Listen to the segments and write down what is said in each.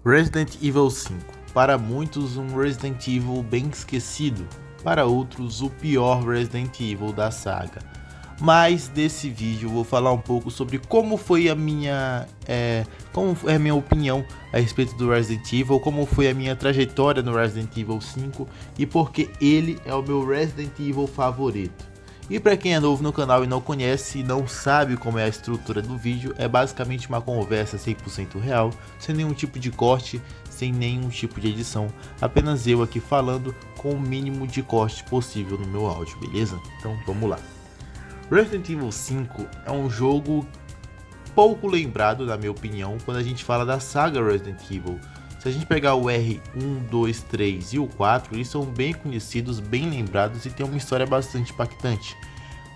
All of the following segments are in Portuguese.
Resident Evil 5. Para muitos, um Resident Evil bem esquecido. Para outros, o pior Resident Evil da saga. Mas desse vídeo eu vou falar um pouco sobre como foi a minha, como é a minha opinião a respeito do Resident Evil, como foi a minha trajetória no Resident Evil 5 e porque ele é o meu Resident Evil favorito. E para quem é novo no canal e não conhece e não sabe como é a estrutura do vídeo, é basicamente uma conversa 100% real, sem nenhum tipo de corte, sem nenhum tipo de edição, apenas eu aqui falando com o mínimo de corte possível no meu áudio, beleza? Então vamos lá. Resident Evil 5 é um jogo pouco lembrado, na minha opinião, quando a gente fala da saga Resident Evil. Se a gente pegar o R1, 2, 3 e o 4, eles são bem conhecidos, bem lembrados e tem uma história bastante impactante.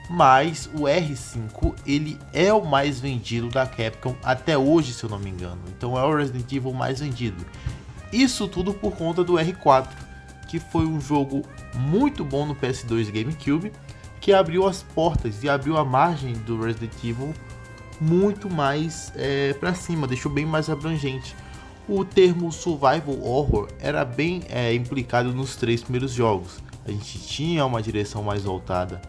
Mas o R5 ele é o mais vendido da Capcom até hoje, se eu não me engano. Então é o Resident Evil mais vendido. Isso tudo por conta do R4, que foi um jogo muito bom no PS2 e GameCube, que abriu as portas e abriu a margem do Resident Evil muito mais para cima, deixou bem mais abrangente. O termo Survival Horror era bem implicado nos 3 primeiros jogos. A gente tinha uma direção mais voltada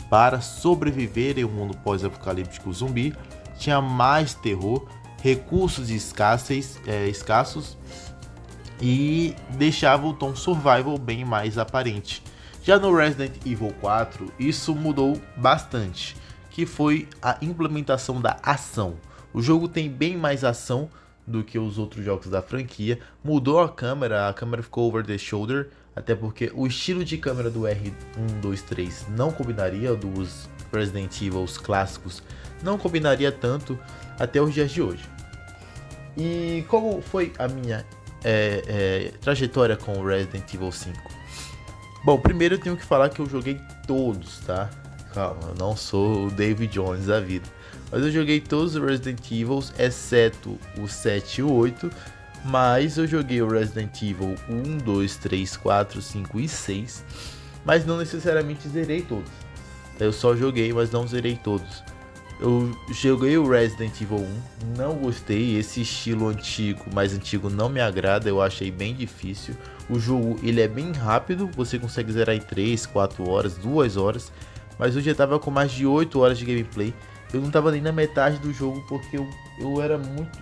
para sobreviver em um mundo pós-apocalíptico zumbi, tinha mais terror, recursos escassos e deixava o tom survival bem mais aparente. Já no Resident Evil 4, isso mudou bastante, que foi a implementação da ação. O jogo tem bem mais ação do que os outros jogos da franquia, mudou a câmera ficou over the shoulder, até porque o estilo de câmera do R1, 2, 3 não combinaria, dos Resident Evil clássicos não combinaria tanto até os dias de hoje. E como foi a minha trajetória com o Resident Evil 5? Bom, primeiro eu tenho que falar que eu joguei todos, tá? Calma, eu não sou o David Jones da vida. Mas eu joguei todos os Resident Evil, exceto o 7 e o 8. Mas eu joguei o Resident Evil 1, 2, 3, 4, 5 e 6. Mas não necessariamente zerei todos. Eu só joguei, mas não zerei todos. Eu joguei o Resident Evil 1, não gostei, esse estilo mais antigo não me agrada, eu achei bem difícil. O jogo ele é bem rápido, você consegue zerar em 3, 4 horas, 2 horas, mas eu já tava com mais de 8 horas de gameplay. Eu não tava nem na metade do jogo porque eu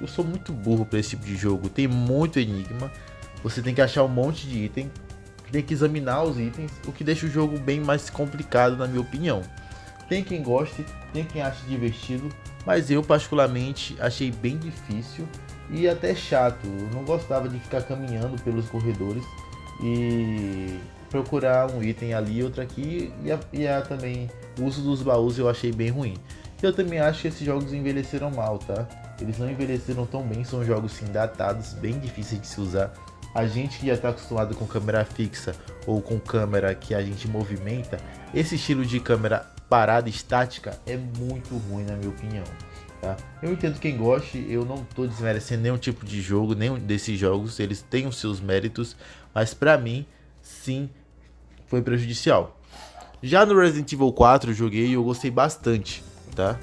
sou muito burro para esse tipo de jogo, tem muito enigma, você tem que achar um monte de item, tem que examinar os itens, o que deixa o jogo bem mais complicado na minha opinião. Tem quem goste, tem quem ache divertido, mas eu particularmente achei bem difícil e até chato. Eu não gostava de ficar caminhando pelos corredores e procurar um item ali, outro aqui, também o uso dos baús eu achei bem ruim. Eu também acho que esses jogos envelheceram mal, tá? Eles não envelheceram tão bem, são jogos sim datados, bem difíceis de se usar. A gente que já está acostumado com câmera fixa ou com câmera que a gente movimenta, esse estilo de câmera parada estática é muito ruim na minha opinião, tá? Eu entendo quem goste, eu não estou desmerecendo nenhum tipo de jogo, nenhum desses jogos, eles têm os seus méritos, mas para mim, sim, foi prejudicial. Já no Resident Evil 4 eu joguei e eu gostei bastante, tá?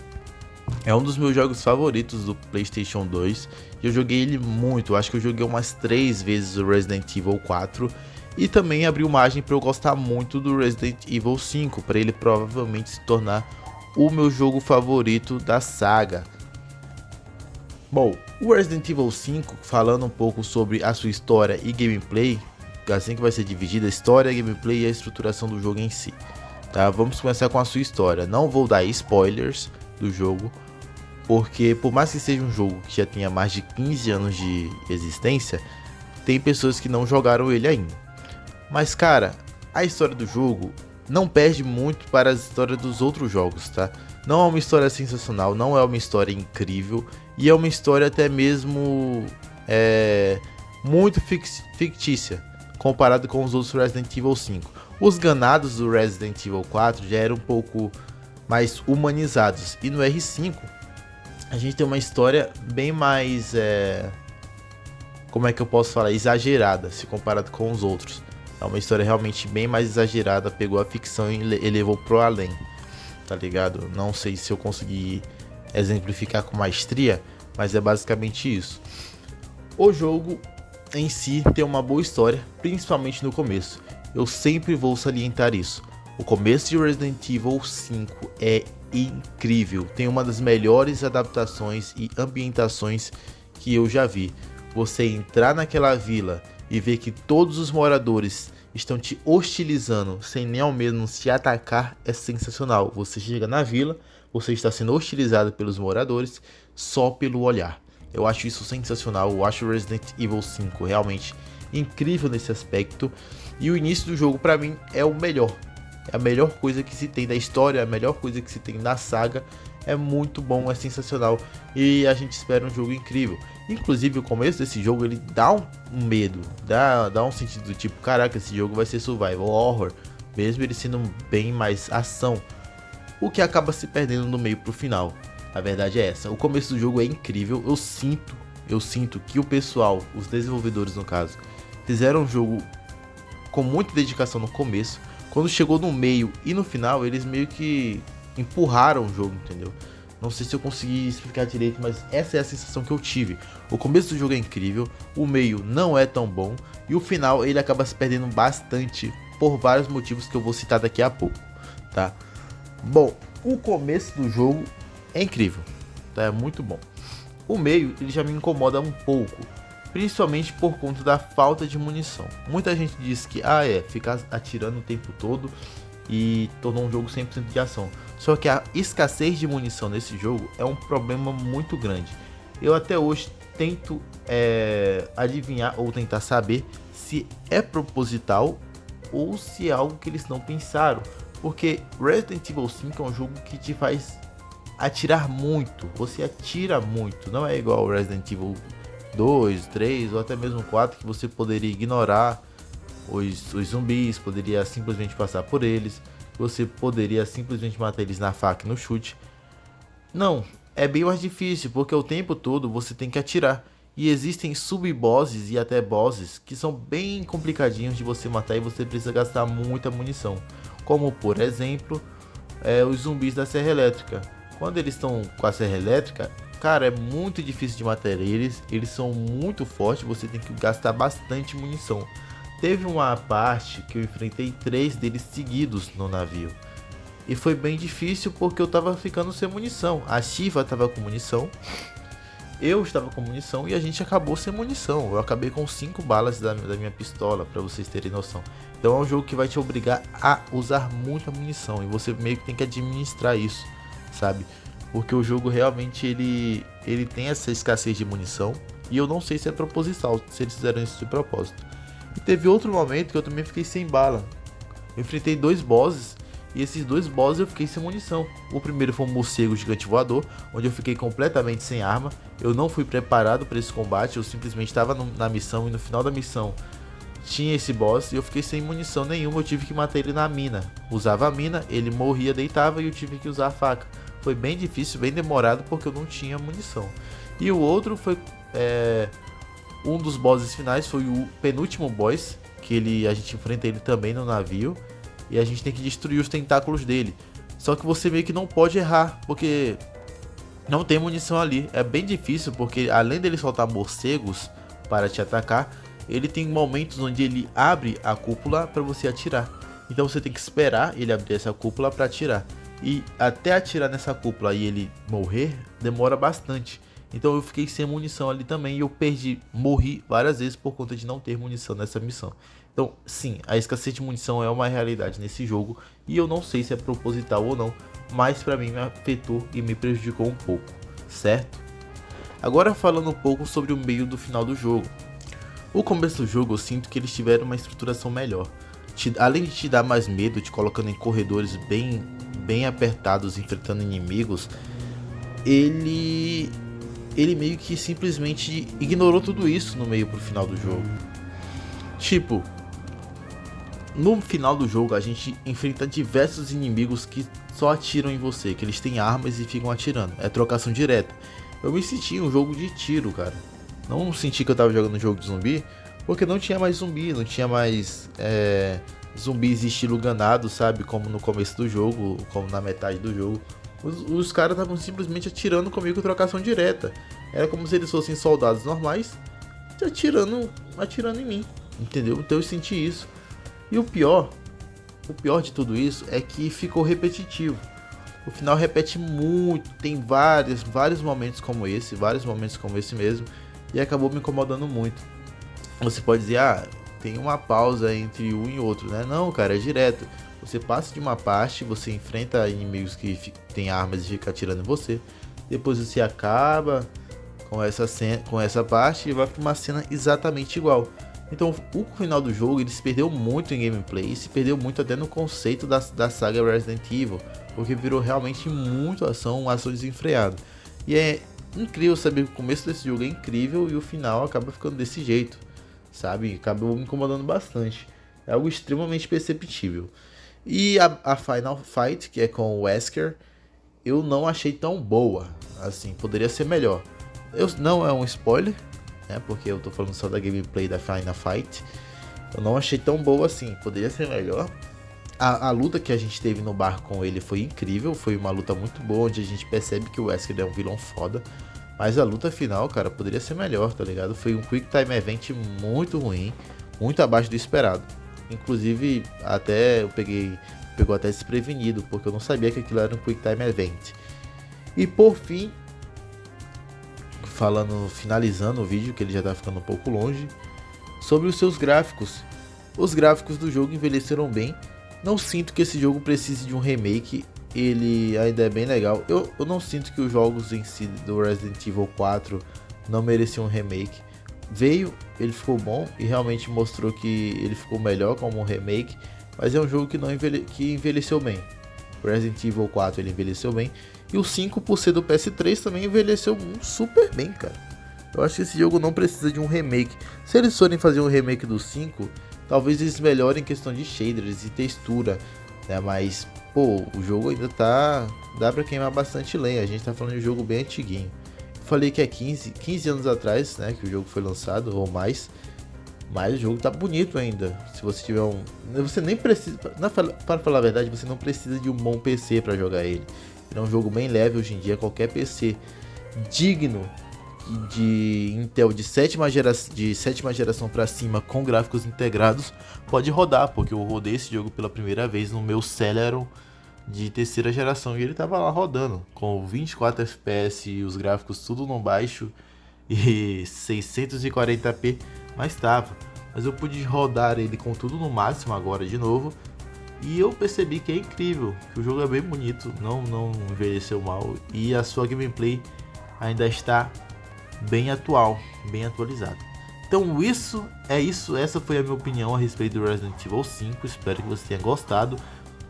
É um dos meus jogos favoritos do PlayStation 2 e eu joguei ele muito, acho que eu joguei umas 3 vezes o Resident Evil 4 e também abriu margem para eu gostar muito do Resident Evil 5, para ele provavelmente se tornar o meu jogo favorito da saga. Bom, o Resident Evil 5, falando um pouco sobre a sua história e gameplay, assim que vai ser dividida a história, gameplay e a estruturação do jogo em si. Tá? Vamos começar com a sua história, não vou dar spoilers do jogo, porque por mais que seja um jogo que já tenha mais de 15 anos de existência, tem pessoas que não jogaram ele ainda. Mas cara, a história do jogo não perde muito para a história dos outros jogos, tá? Não é uma história sensacional, não é uma história incrível e é uma história até mesmo muito fictícia comparado com os outros Resident Evil 5. Os ganados do Resident Evil 4 já eram um pouco mais humanizados e no R5 a gente tem uma história bem mais, como é que eu posso falar, exagerada se comparado com os outros. É uma história realmente bem mais exagerada, pegou a ficção e levou pro além, tá ligado? Não sei se eu consegui exemplificar com maestria, mas é basicamente isso. O jogo em si tem uma boa história, principalmente no começo. Eu sempre vou salientar isso. O começo de Resident Evil 5 é incrível. Tem uma das melhores adaptações e ambientações que eu já vi. Você entrar naquela vila e ver que todos os moradores estão te hostilizando sem nem ao menos te atacar é sensacional. Você chega na vila, você está sendo hostilizado pelos moradores só pelo olhar. Eu acho isso sensacional. Eu acho Resident Evil 5 realmente incrível nesse aspecto. E o início do jogo para mim é o melhor. É a melhor coisa que se tem da história, a melhor coisa que se tem da saga. É muito bom, é sensacional. E a gente espera um jogo incrível. Inclusive o começo desse jogo ele dá um medo, dá um sentido do tipo, caraca, esse jogo vai ser survival horror, mesmo ele sendo bem mais ação, o que acaba se perdendo no meio pro final. A verdade é essa, o começo do jogo é incrível, eu sinto que o pessoal, os desenvolvedores no caso, fizeram um jogo com muita dedicação no começo. Quando chegou no meio e no final, eles meio que empurraram o jogo, entendeu? Não sei se eu consegui explicar direito, mas essa é a sensação que eu tive. O começo do jogo é incrível, o meio não é tão bom e o final ele acaba se perdendo bastante por vários motivos que eu vou citar daqui a pouco, tá? Bom, o começo do jogo é incrível, tá? É muito bom. O meio ele já me incomoda um pouco, principalmente por conta da falta de munição. Muita gente diz que ficar atirando o tempo todo e tornou um jogo 100% de ação. Só que a escassez de munição nesse jogo é um problema muito grande. Eu até hoje tento adivinhar ou tentar saber se é proposital ou se é algo que eles não pensaram. Porque Resident Evil 5 é um jogo que te faz atirar muito. Você atira muito. Não é igual Resident Evil 2, 3 ou até mesmo 4 que você poderia ignorar os zumbis, poderia simplesmente passar por eles, você poderia simplesmente matar eles na faca e no chute. Não, é bem mais difícil, porque o tempo todo você tem que atirar. E existem sub-bosses e até bosses que são bem complicadinhos de você matar e você precisa gastar muita munição. Como por exemplo, os zumbis da serra elétrica. Quando eles estão com a serra elétrica, cara, é muito difícil de matar eles, eles são muito fortes, você tem que gastar bastante munição. Teve uma parte que eu enfrentei 3 deles seguidos no navio. E foi bem difícil porque eu tava ficando sem munição. A Shiva tava com munição, eu estava com munição e a gente acabou sem munição. Eu acabei com 5 balas da minha pistola, pra vocês terem noção. Então é um jogo que vai te obrigar a usar muita munição. E você meio que tem que administrar isso, sabe? Porque o jogo realmente ele tem essa escassez de munição. E eu não sei se é proposital, se eles fizeram isso de propósito. E teve outro momento que eu também fiquei sem bala. Eu enfrentei 2 bosses e esses 2 bosses eu fiquei sem munição. O primeiro foi um morcego gigante voador, onde eu fiquei completamente sem arma. Eu não fui preparado para esse combate, eu simplesmente estava na missão e no final da missão tinha esse boss e eu fiquei sem munição nenhuma. Eu tive que matar ele na mina. Usava a mina, ele morria, deitava e eu tive que usar a faca. Foi bem difícil, bem demorado porque eu não tinha munição. E o outro foi... um dos bosses finais foi o penúltimo boss, que a gente enfrenta ele também no navio, e a gente tem que destruir os tentáculos dele. Só que você meio que não pode errar, porque não tem munição ali. É bem difícil, porque além dele soltar morcegos para te atacar, ele tem momentos onde ele abre a cúpula para você atirar. Então você tem que esperar ele abrir essa cúpula para atirar. E até atirar nessa cúpula e ele morrer, demora bastante. Então eu fiquei sem munição ali também e eu morri várias vezes por conta de não ter munição nessa missão. Então sim, a escassez de munição é uma realidade nesse jogo e eu não sei se é proposital ou não, mas pra mim me afetou e me prejudicou um pouco, certo? Agora falando um pouco sobre o meio do final do jogo. O começo do jogo eu sinto que eles tiveram uma estruturação melhor. Além de te dar mais medo, te colocando em corredores bem apertados, enfrentando inimigos, ele meio que simplesmente ignorou tudo isso no meio pro final do jogo. Tipo, no final do jogo a gente enfrenta diversos inimigos que só atiram em você, que eles têm armas e ficam atirando, é trocação direta. Eu me senti um jogo de tiro, cara. Não senti que eu tava jogando um jogo de zumbi, porque não tinha mais zumbi, não tinha mais zumbis estilo ganado, sabe? Como no começo do jogo, como na metade do jogo. Os caras estavam simplesmente atirando comigo com trocação direta. Era como se eles fossem soldados normais, atirando atirando em mim, entendeu? Então eu senti isso. E o pior de tudo isso é que ficou repetitivo. O final repete muito, tem vários momentos como esse, mesmo, e acabou me incomodando muito. Você pode dizer, tem uma pausa entre um e outro, né? Não, cara, é direto. Você passa de uma parte, você enfrenta inimigos que tem armas e fica atirando em você. Depois você acaba com essa parte e vai para uma cena exatamente igual. Então o final do jogo ele se perdeu muito em gameplay e se perdeu muito até no conceito da saga Resident Evil, porque virou realmente muito ação desenfreada. E é incrível saber que o começo desse jogo é incrível e o final acaba ficando desse jeito, sabe? Acabou me incomodando bastante. É algo extremamente perceptível. E a Final Fight, que é com o Wesker, eu não achei tão boa. Assim, poderia ser melhor. Não é um spoiler, né? Porque eu tô falando só da gameplay da Final Fight. Eu não achei tão boa assim, poderia ser melhor. A luta que a gente teve no bar com ele foi incrível, foi uma luta muito boa, onde a gente percebe que o Wesker é um vilão foda. Mas a luta final, cara, poderia ser melhor, tá ligado? Foi um Quick Time Event muito ruim, muito abaixo do esperado. Inclusive, pegou até desprevenido, porque eu não sabia que aquilo era um Quick Time Event. E por fim, finalizando o vídeo, que ele já tá ficando um pouco longe, sobre os seus gráficos. Os gráficos do jogo envelheceram bem. Não sinto que esse jogo precise de um remake, ele ainda é bem legal. Eu não sinto que os jogos em si do Resident Evil 4 não mereciam um remake. Ele ficou bom e realmente mostrou que ele ficou melhor como um remake, mas é um jogo que envelheceu bem. O Resident Evil 4 ele envelheceu bem, e o 5 por ser do PS3 também envelheceu super bem, cara. Eu acho que esse jogo não precisa de um remake. Se eles forem fazer um remake do 5, talvez eles melhorem em questão de shaders e textura, né? Mas, pô, o jogo ainda dá pra queimar bastante lenha. A gente tá falando de um jogo bem antiguinho. Falei que é 15 anos atrás, né, que o jogo foi lançado, ou mais. Mas o jogo tá bonito ainda. Se você tiver você nem precisa... Para falar a verdade, você não precisa de um bom PC para jogar ele. Ele é um jogo bem leve hoje em dia. Qualquer PC digno de Intel de sétima geração para cima, com gráficos integrados, pode rodar. Porque eu rodei esse jogo pela primeira vez no meu Celeron de terceira geração e ele tava lá rodando com 24 FPS e os gráficos tudo no baixo e 640p, mas eu pude rodar ele com tudo no máximo agora de novo e eu percebi que é incrível, que o jogo é bem bonito, não envelheceu mal e a sua gameplay ainda está bem atual, bem atualizada. Então essa foi a minha opinião a respeito do Resident Evil 5, espero que você tenha gostado.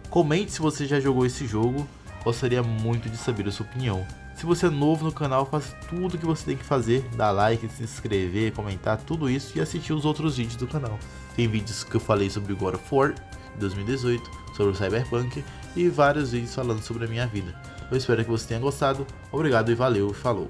Comente se você já jogou esse jogo, gostaria muito de saber a sua opinião. Se você é novo no canal, faça tudo o que você tem que fazer, dar like, se inscrever, comentar, tudo isso e assistir os outros vídeos do canal. Tem vídeos que eu falei sobre o God of War 2018, sobre o Cyberpunk e vários vídeos falando sobre a minha vida. Eu espero que você tenha gostado, obrigado e valeu, falou!